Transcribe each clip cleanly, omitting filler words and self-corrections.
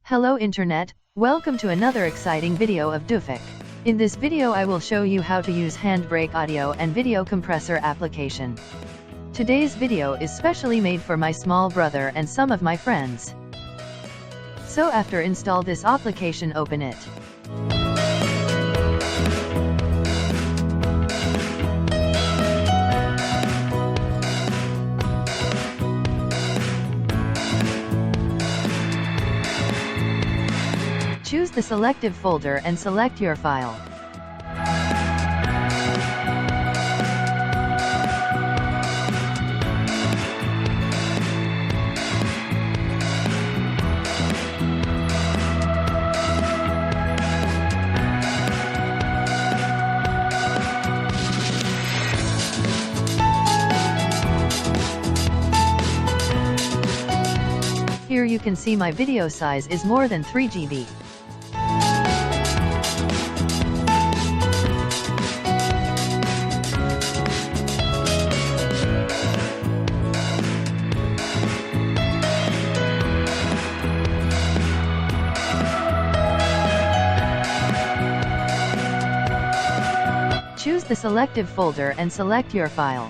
Hello Internet, welcome to another exciting video of Dophic. In this video I will show you how to use Handbreak audio and video compressor application. Today's video is specially made for my small brother and some of my friends. So after install this application, open it. Choose the selective folder and select your file. Here you can see my video size is more than 3 GB. Choose the selective folder and select your file.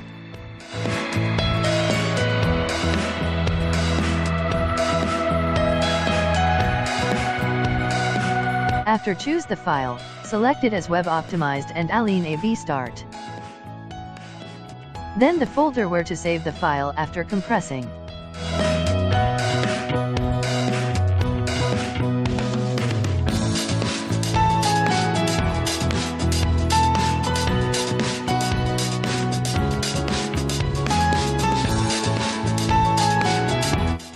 After choose the file, select it as web optimized and align AV start. Then the folder where to save the file after compressing.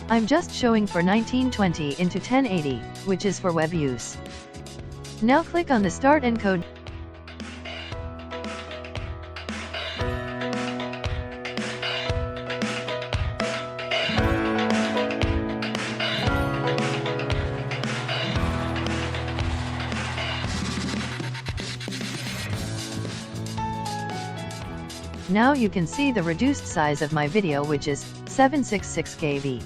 I'm just showing for 1920 into 1080, which is for web use. Now click on the Start Encode. Now you can see the reduced size of my video, which is 766 KB.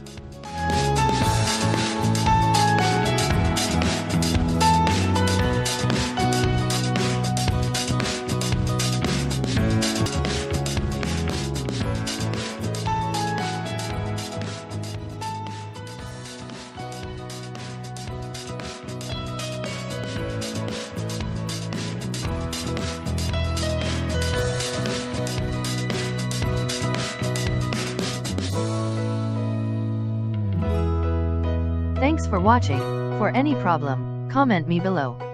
Thanks for watching. For any problem, comment me below.